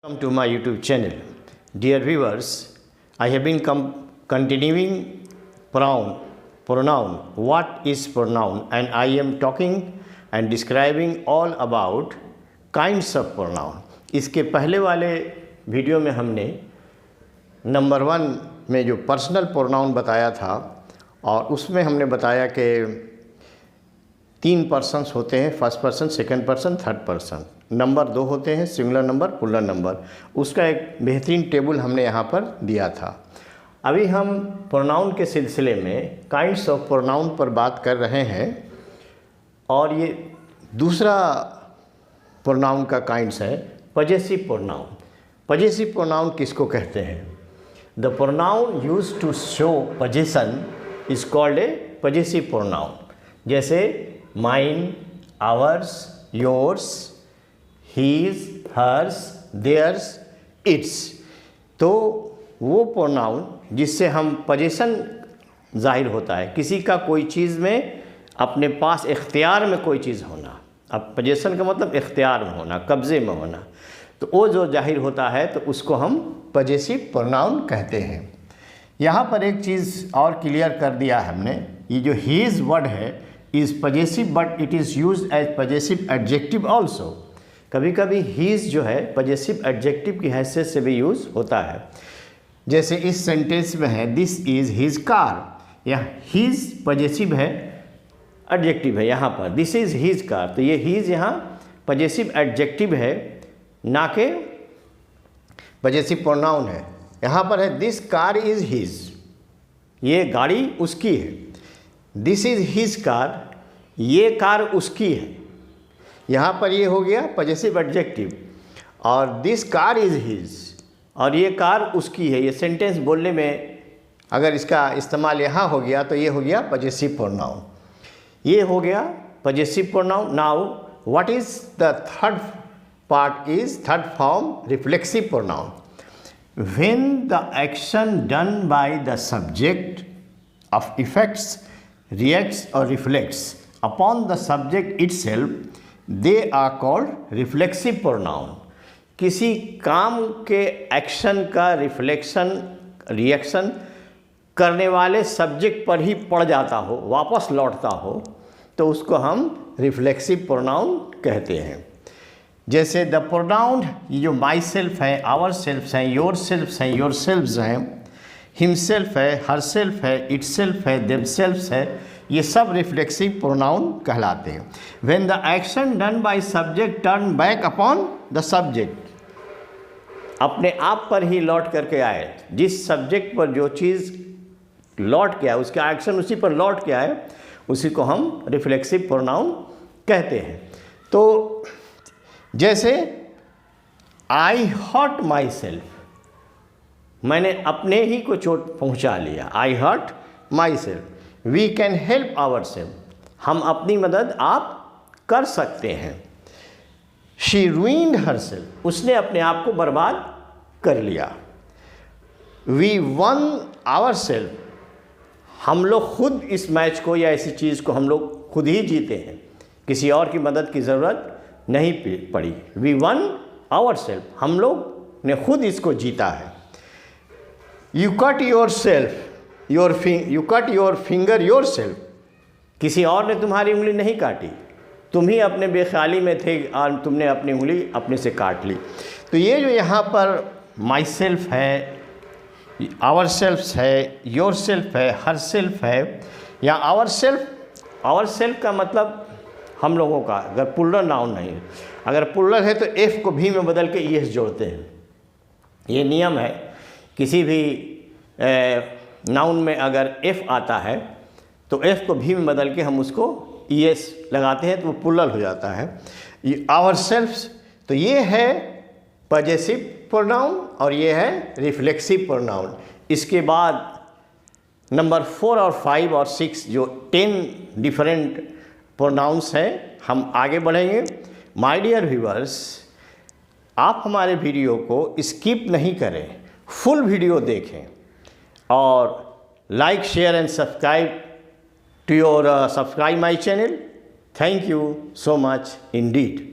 Welcome to my YouTube channel. Dear viewers, I have been continuing pronoun. What is pronoun? And I am talking and describing all about kinds of pronoun. इसके पहले वाले video में हमने number 1 में जो personal pronoun बताया था और उसमें हमने बताया कि 3 पर्सन्स होते हैं, first person, second person, third person. Number 2 होते हैं, सिंगुलर नंबर, प्लूरल नंबर। उसका एक बेहतरीन टेबल हमने यहाँ पर दिया था। अभी हम प्रोनाउन के सिलसिले में काइंड्स ऑफ प्रोनाउन पर बात कर रहे हैं और ये दूसरा प्रोनाउन का काइंड्स है पजेसिव प्रोनाउन। पजेसिव प्रोनाउन किसको कहते हैं? The pronoun used to show possession is called a possessive pronoun. जैसे mine, ours, yours, his, hers, theirs, its. तो वो प्रोनाउन जिससे हम पजेशन जाहिर होता है, किसी का कोई चीज़ में अपने पास इख्तियार में कोई चीज़ होना। अब पजेशन का मतलब इख्तियार में होना, कब्ज़े में होना। तो वो जो जाहिर होता है तो उसको हम पजेसिव प्रोनाउन कहते हैं। यहाँ पर एक चीज़ और क्लियर कर दिया हमने, ये जो हीज वर्ड है is possessive but it is used as possessive adjective also. कभी कभी हीज जो है पजेसिव एडजेक्टिव की हैसियत से भी यूज़ होता है। जैसे इस सेंटेंस में है दिस इज़ हीज कार। यह हीज पजेसिव है, एडजेक्टिव है। यहाँ पर दिस इज़ हीज कार, तो ये हीज यहाँ पजेसिव एडजेक्टिव है, ना कि पजेसिव प्रोनाउन है। यहाँ पर है दिस कार इज़ हीज, ये गाड़ी उसकी है। दिस इज़ हीज कार, ये कार उसकी है। यहाँ पर ये हो गया पजेसिव एडजेक्टिव। और दिस कार इज़ हीज, और ये कार उसकी है। ये सेंटेंस बोलने में अगर इसका इस्तेमाल यहाँ हो गया तो ये हो गया पजेसिव प्रोनाउन। ये हो गया possessive pronoun. Now what is the third part is third form reflexive pronoun. When the action done by the subject of effects, reacts or reflects upon the subject itself, they are called reflexive pronoun. किसी काम के action का reflection, reaction करने वाले subject पर ही पड़ जाता हो, वापस लौटता हो, तो उसको हम रिफ्लेक्सिव प्रोनाउन कहते हैं। जैसे द प्रोनाउन, ये जो माई सेल्फ है, आवर सेल्फ है, योर सेल्फ है, योर सेल्फ्स हैं, हिमसेल्फ है, हर सेल्फ है, इट सेल्फ है, देम सेल्फ्स है, ये सब रिफ्लेक्सिव प्रोनाउन कहलाते हैं। When the action done by subject turn back upon the subject, अपने आप पर ही लौट करके आए। जिस सब्जेक्ट पर जो चीज़ लौट के आए, उसका एक्शन उसी पर लौट के आए, उसी को हम रिफ्लेक्सिव प्रोनाउन कहते हैं। तो जैसे आई हर्ट माई सेल्फ, मैंने अपने ही को चोट पहुंचा लिया। I hurt myself. We can help ourself, हम अपनी मदद आप कर सकते हैं। शी रूइंड हर सेल्फ, उसने अपने आप को बर्बाद कर लिया। वी वन आवर सेल्फ, हम लोग खुद इस मैच को या ऐसी चीज़ को हम लोग खुद ही जीते हैं, किसी और की मदद की ज़रूरत नहीं पड़ी। वी वन आवर सेल्फ, हम लोग ने खुद इसको जीता है। You cut your self, you cut your finger your self, किसी और ने तुम्हारी उंगली नहीं काटी, तुम ही अपने बेख्याली में थे और तुमने अपनी उंगली अपने से काट ली। तो ये जो यहाँ पर माई सेल्फ है, आवर सेल्फ है, योर सेल्फ है, हर सेल्फ है, या आवर सेल्फ का मतलब हम लोगों का, अगर प्लूरल नाउन नहीं है, अगर प्लूरल है तो एफ को भी में बदल के ईएस जोड़ते हैं। ये नियम है, किसी भी नाउन में अगर एफ आता है तो एफ को भी में बदल के हम उसको ईएस लगाते हैं तो वो प्लूरल हो जाता है। ये आवर सेल्फ्स, तो ये है पजेसिव प्रोनाउन और ये है रिफ्लेक्सिव प्रोनाउन। इसके बाद नंबर 4 और 5 और 6 जो 10 डिफरेंट प्रोनाउंस हैं, हम आगे बढ़ेंगे। माय डियर व्यूअर्स, आप हमारे वीडियो को स्किप नहीं करें, फुल वीडियो देखें और like, share and subscribe to your subscribe my channel. Thank you so much Indeed.